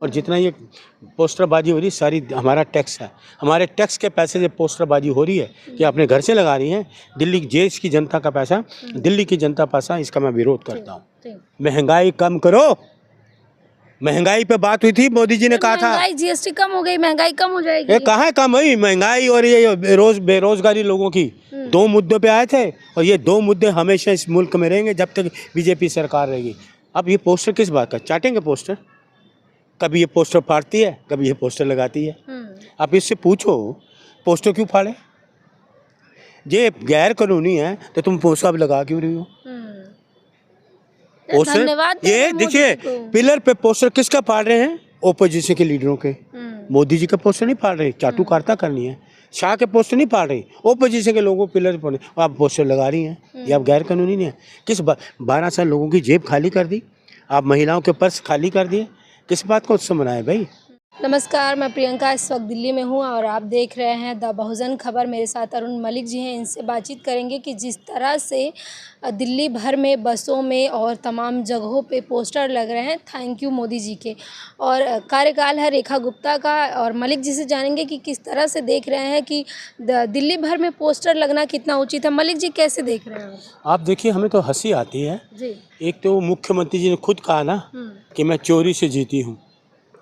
और जितना ये पोस्टरबाजी हो रही सारी हमारा टैक्स है, हमारे टैक्स के पैसे से पोस्टरबाजी हो रही है कि अपने घर से लगा रही हैं। दिल्ली देश की जनता का पैसा, दिल्ली की जनता पैसा, इसका मैं विरोध करता हूँ। महंगाई कम करो। महंगाई पे बात हुई थी, मोदी जी ने कहा था महंगाई जीएसटी कम हो गई, महंगाई कम हो जाएगी। ये कहाँ कम हुई महंगाई और ये बेरोजगारी लोगों की। दो मुद्दों पे आए थे और ये दो मुद्दे हमेशा इस मुल्क में रहेंगे जब तक बीजेपी सरकार रहेगी। अब ये पोस्टर किस बात का चाटेंगे पोस्टर, कभी ये पोस्टर फाड़ती है, कभी ये पोस्टर लगाती है। आप इससे पूछो पोस्टर क्यों फाड़े, ये गैर कानूनी है तो तुम पोस्टर अब लगा क्यों रही हो। पोस्टर ये देखिए पिलर पे पोस्टर किसका फाड़ रहे हैं, ओपोजिशन के लीडरों के। मोदी जी का पोस्टर नहीं फाड़ रहे, चाटुकारिता करनी है। शाह के पोस्टर नहीं फाड़ रही, ओपोजिशन के लोगों को पिलर पर आप पोस्टर लगा रही हैं। ये आप गैर कानूनी नहीं है। किस 12 साल लोगों की जेब खाली कर दी, आप महिलाओं के पर्स खाली कर दिए, किस बात का उत्सव मनाए भाई। नमस्कार, मैं प्रियंका इस वक्त दिल्ली में हूँ और आप देख रहे हैं द बहुजन खबर। मेरे साथ अरुण मलिक जी हैं, इनसे बातचीत करेंगे कि जिस तरह से दिल्ली भर में बसों में और तमाम जगहों पे पोस्टर लग रहे हैं थैंक यू मोदी जी के, और कार्यकाल है रेखा गुप्ता का। और मलिक जी से जानेंगे कि किस तरह से देख रहे हैं कि दिल्ली भर में पोस्टर लगना कितना उचित है। मलिक जी कैसे देख रहे हैं आप देखिए, हमें तो हंसी आती है जी। एक तो मुख्यमंत्री जी ने खुद कहा ना कि मैं चोरी से जीती हूँ,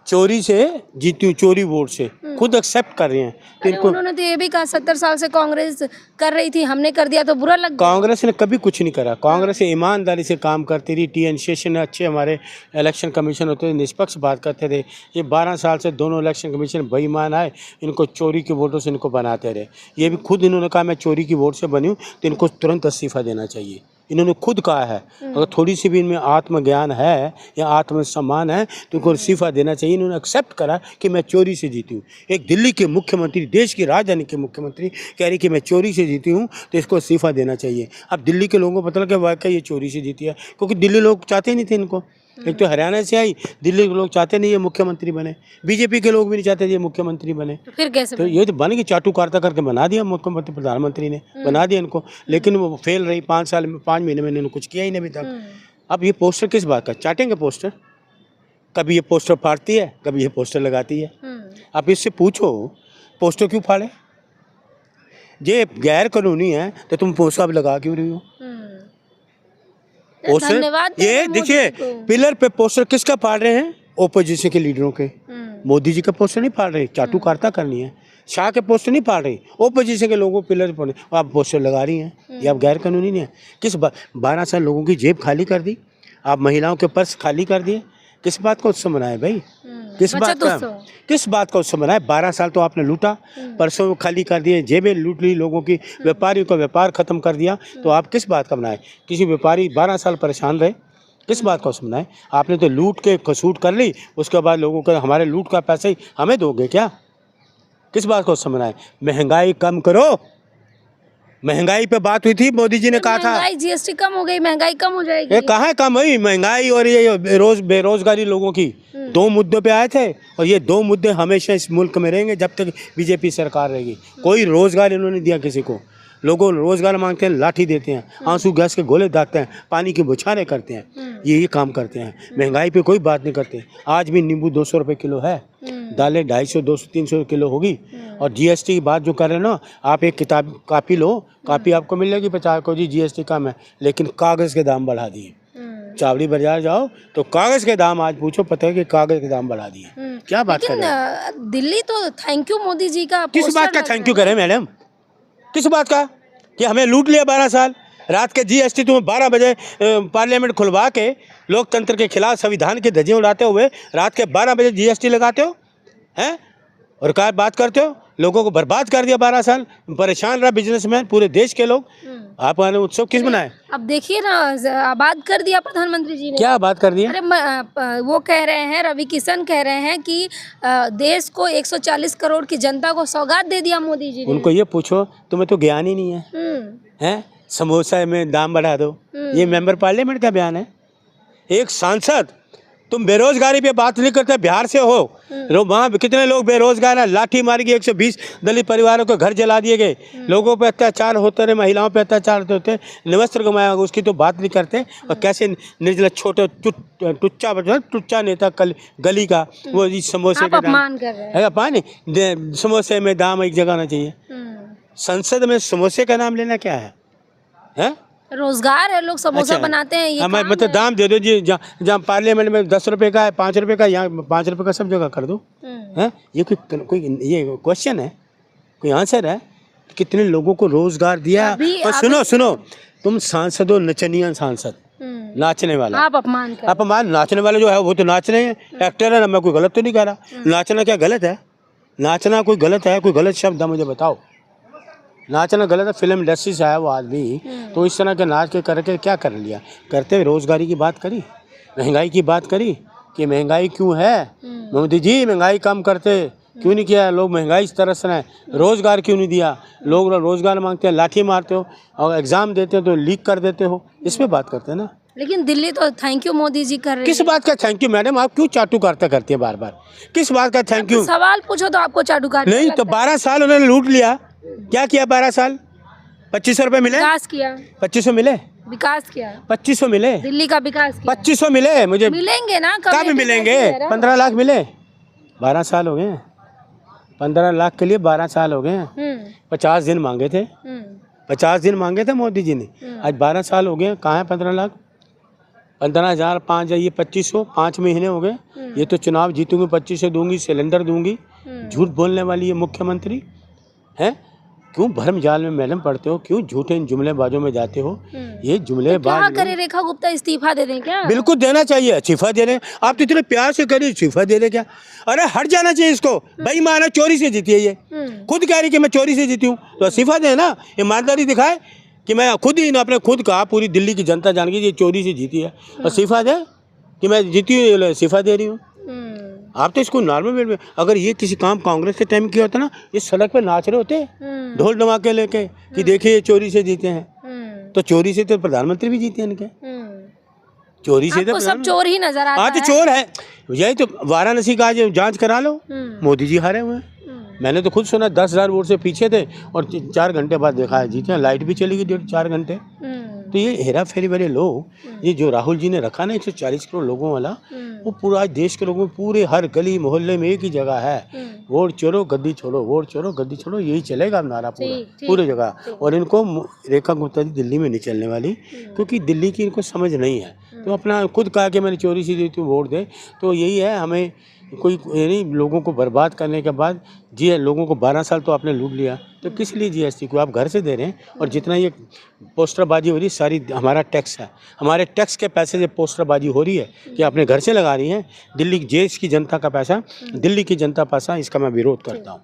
चोरी से जीती हूँ, चोरी वोट से, खुद एक्सेप्ट कर रहे हैं। तो इनको उन्होंने तो ये भी कहा 70 साल से कांग्रेस कर रही थी, हमने कर दिया तो बुरा लग गया। कांग्रेस ने कभी कुछ नहीं करा, कांग्रेस ईमानदारी से काम करती रही। टी एन शेषन अच्छे हमारे इलेक्शन कमीशन होते थे, निष्पक्ष बात करते थे। ये 12 साल से दोनों इलेक्शन कमीशन बेईमान आए, इनको चोरी के वोटों से इनको बनाते रहे। ये भी खुद इन्होंने कहा मैं चोरी की वोट से बनी हूँ, तो इनको तुरंत इस्तीफा देना चाहिए। इन्होंने खुद कहा है, अगर थोड़ी सी भी इनमें आत्मज्ञान है या आत्मसम्मान है तो इनको इस्तीफा देना चाहिए। इन्होंने एक्सेप्ट करा कि मैं चोरी से जीती हूँ। एक दिल्ली के मुख्यमंत्री, देश की राजधानी के मुख्यमंत्री कह रही कि मैं चोरी से जीती हूँ, तो इसको इस्तीफा देना चाहिए। अब दिल्ली के लोगों को पता लगा वाकई ये चोरी से जीती है, क्योंकि दिल्ली लोग चाहते नहीं थे इनको। एक तो हरियाणा से आई, दिल्ली के लोग चाहते नहीं ये मुख्यमंत्री बने, बीजेपी के लोग भी नहीं चाहते ये मुख्यमंत्री बने। तो फिर कैसे तो ये तो बन गई, चाटुकारिता करके बना दिया मुख्यमंत्री, प्रधानमंत्री ने बना दिया इनको। लेकिन वो फेल रही, 5 महीने में इन्होंने कुछ किया ही नहीं अभी तक। अब ये पोस्टर किस बात का चाटेंगे पोस्टर, कभी ये पोस्टर फाड़ती है, कभी ये पोस्टर लगाती है। आप इससे पूछो पोस्टर क्यों फाड़े, ये गैर कानूनी है तो तुम पोस्टर अब लगा क्यों रही हो। पोस्टर ये देखिए पिलर पे पोस्टर किसका फाड़ रहे हैं, ओपोजिशन के लीडरों के। मोदी जी का पोस्टर नहीं फाड़ रहे, चाटुकारिता करनी है। शाह के पोस्टर नहीं फाड़ रही, ओपोजिशन के लोगों को पिलर पर आप पोस्टर लगा रही हैं। ये आप गैर कानूनी नहीं है। किस 12 साल लोगों की जेब खाली कर दी, आप महिलाओं के पर्स खाली कर दिए, किस बात का उत्सव मनाए भाई। किस बात का उत्सव मनाए। 12 साल तो आपने लूटा, परसों खाली कर दिए, जेबें लूट ली लोगों की, व्यापारियों का व्यापार खत्म कर दिया, तो आप किस बात का मनाए। किसी व्यापारी 12 साल परेशान रहे, किस बात का उत्सव मनाए। आपने तो लूट के कसूट कर ली, उसके बाद लोगों का हमारे लूट का पैसा ही हमें दोगे क्या, किस बात को समझाएं। महंगाई कम करो। महंगाई पे बात हुई थी, मोदी जी ने कहा था जीएसटी कम हो गई, महंगाई कम हो जाएगी। ये कहाँ कम हुई महंगाई और ये बेरोजगारी लोगों की। दो मुद्दों पे आए थे और ये दो मुद्दे हमेशा इस मुल्क में रहेंगे जब तक बीजेपी सरकार रहेगी। कोई रोजगार इन्होंने दिया किसी को, लोगों रोजगार मांगते हैं लाठी देते हैं, आंसू गैस के गोले दागते हैं, पानी की बौछारें करते हैं, ये काम करते हैं। महंगाई पे कोई बात नहीं करते। आज भी नींबू 200 रुपये किलो है, दालें 250, 200, 300 किलो होगी। और जीएसटी की बात जो कर रहे हैं ना, आप एक किताब कापी लो, कापी आपको मिल जाएगी 50 को, जी जीएसटी कम है, लेकिन कागज़ के दाम बढ़ा दिए। चावड़ी बाजार जाओ तो कागज़ के दाम आज पूछो, पता है कि कागज़ के दाम बढ़ा दिए। क्या बात कर रहे हैं। दिल्ली तो थैंक यू मोदी जी का, किस बात का थैंक यू करें मैडम, किस बात का कि हमें लूट लिया 12 साल। रात के जीएसटी तुम्हें 12 बजे पार्लियामेंट खुलवा के लोकतंत्र के खिलाफ संविधान की धज्जियां उड़ाते हुए रात के 12 बजे जीएसटी लगाते हो हैं, और क्या बात करते हो। लोगों को बर्बाद कर दिया 12 साल, परेशान रहा बिजनेसमैन, पूरे देश के लोग। आप उत्सव किस बनाए। अब देखिए ना, आबाद कर दिया प्रधानमंत्री जी ने। क्या आबाद कर दिया। अरे वो कह रहे हैं, रवि किशन कह रहे हैं कि देश को 140 करोड़ की जनता को सौगात दे दिया मोदी जी ने। उनको ये पूछो, तुम्हें तो ज्ञान ही नहीं है, हैं समोसा में दाम बढ़ा दो, ये मेंबर पार्लियामेंट का बयान है। एक सांसद तुम बेरोजगारी पे बात नहीं करते, बिहार से हो, वहाँ कितने लोग बेरोजगार हैं, लाठी मारी गई, 120 दलित परिवारों के घर जला दिए गए, लोगों पे अत्याचार होते रहे, महिलाओं पे अत्याचार होते, निवस्त्र गंवाया, उसकी तो बात नहीं करते। और कैसे निर्जला छोटे टुच्चा बच्चा, टुच्चा नेता गली का, वो इस समोसे आप अपमान कर रहे हैं। है अपमान, समोसे में दाम एक जगह होना चाहिए। संसद में समोसे का नाम लेना क्या है? हैं? रोजगार है, लोग समोसा बनाते हैं, ये हमें काम मतलब है। दाम दे दो जी, जहाँ पार्लियामेंट में 10 रुपए का है, 5 रुपए का, यहाँ 5 रुपए का सब जगह कर दो। हैं? ये कोई ये क्वेश्चन है, कोई आंसर है? कितने लोगों को रोजगार दिया। और सुनो, तुम सांसद हो, नचनिया सांसद, नाचने वाला। आप अपमान कर, अपमान, नाचने वाले जो है वो तो नाच रहे हैं, एक्टर है ना, मैं कोई गलत तो नहीं कह रहा। नाचना क्या गलत है? नाचना कोई गलत है? कोई गलत शब्द है मुझे बताओ? नाचना गलत है? फिल्म इंडस्ट्री से आया वो आदमी, तो इस तरह के नाच के करके क्या कर लिया? करते हुए रोजगारी की बात करी, महंगाई की बात करी कि महंगाई क्यों है, मोदी जी महंगाई कम करते क्यों नहीं किया? लोग महंगाई से तरस रहे हैं, रोजगार क्यों नहीं दिया? लोग रोजगार मांगते हैं, लाठी मारते हो, और एग्जाम देते हो तो लीक कर देते हो, इस पर बात करते हैं ना। लेकिन दिल्ली तो थैंक यू मोदी जी कर रही है। किस बात का थैंक यू मैडम? आप क्यों चाटू करते करती है बार बार? किस बात का थैंक यू? सवाल पूछो तो आपको चाटू काटने नहीं तो 12 साल उन्होंने लूट लिया, क्या किया 12 साल? 2500 रुपए मिले? विकास किया, 2500 मिले? विकास किया, 2500 मिले? दिल्ली का विकास किया। 2500 मिले मुझे? मिलेंगे ना, कब मिलेंगे? 15 लाख मिले? 12 साल हो गए, 15 लाख के लिए 12 साल हो गए। 50 दिन मांगे थे, 50 दिन मांगे थे मोदी जी ने, आज 12 साल हो गए, कहाँ है 15 लाख? 15,000, 5 ये 2500, 5 महीने हो गए। ये तो चुनाव जीतूंगी, 2500 दूंगी, सिलेंडर दूंगी, झूठ बोलने वाली ये मुख्यमंत्री है। क्यों भरम जाल में मैडम पढ़ते हो? क्यों झूठे इन जुमलेबाजों में जाते हो? ये जुमलेबाज क्या करे? रेखा गुप्ता इस्तीफा दे दें क्या? बिल्कुल देना चाहिए, इस्तीफा दे रहे। आप तो इतने प्यार से करिए, इस्तीफा दे दे क्या? अरे हट जाना चाहिए इसको। भाई माना चोरी से जीती है ये, खुद कह रही कि मैं चोरी से जीती हूँ, तो इस्तीफा दे ना, ईमानदारी दिखाए कि मैं खुद ही आपने खुद कहा, पूरी दिल्ली की जनता जान गई ये चोरी से जीती है, और इस्तीफा दे कि मैं जीती हूँ, इस्तीफा दे रही हूँ। आप तो इसको नॉर्मल में, अगर ये किसी काम कांग्रेस के टाइम किया होता ना, ये सड़क पे नाच रहे होते ढोल धमाके लेके कि देखिए ये चोरी से जीते हैं। तो चोरी से तो प्रधानमंत्री भी जीते हैं इनके, चोरी से तो सब चोर ही नजर आता है। तो चोर है। यही तो वाराणसी का आज जांच करा लो, मोदी जी हारे हुए हैं। मैंने तो खुद सुना 10,000 वोट से पीछे थे और 4 घंटे बाद देखा है जीते हैं। लाइट भी चली गई 4 घंटे। तो ये हेरा फेरी वाले लोग, ये जो राहुल जी ने रखा ना 140 करोड़ लोगों वाला, वो पूरा देश के लोगों में पूरे हर गली मोहल्ले में एक ही जगह है, वोट चोरो गद्दी छोड़ो, वोट चोरो गद्दी छोड़ो, यही चलेगा नारा पूरे जगह। और इनको रेखा गुप्ता जी दिल्ली में नहीं चलने वाली, क्योंकि दिल्ली की इनको समझ नहीं है। तो अपना खुद कहा कि मैंने चोरी से दी थी वोट दे, तो यही है। हमें कोई नहीं, लोगों को बर्बाद करने के बाद जी लोगों को 12 साल तो आपने लूट लिया, तो किस लिए जीएसटी को आप घर से दे रहे हैं? और जितना ये पोस्टरबाजी हो रही सारी हमारा टैक्स है, हमारे टैक्स के पैसे से पोस्टरबाजी हो रही है कि अपने घर से लगा रही हैं। दिल्ली देश की जनता का पैसा, दिल्ली की जनता पैसा, इसका मैं विरोध करता हूँ।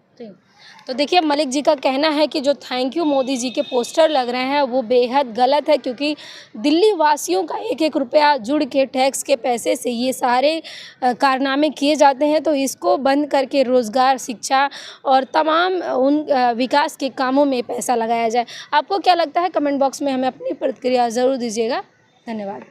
तो देखिए मलिक जी का कहना है कि जो थैंक यू मोदी जी के पोस्टर लग रहे हैं वो बेहद गलत है, क्योंकि दिल्ली वासियों का 1-1 रुपया जुड़ के टैक्स के पैसे से ये सारे कारनामे किए जाते हैं। तो इसको बंद करके रोज़गार, शिक्षा और तमाम उन विकास के कामों में पैसा लगाया जाए। आपको क्या लगता है? कमेंट बॉक्स में हमें अपनी प्रतिक्रिया ज़रूर दीजिएगा। धन्यवाद।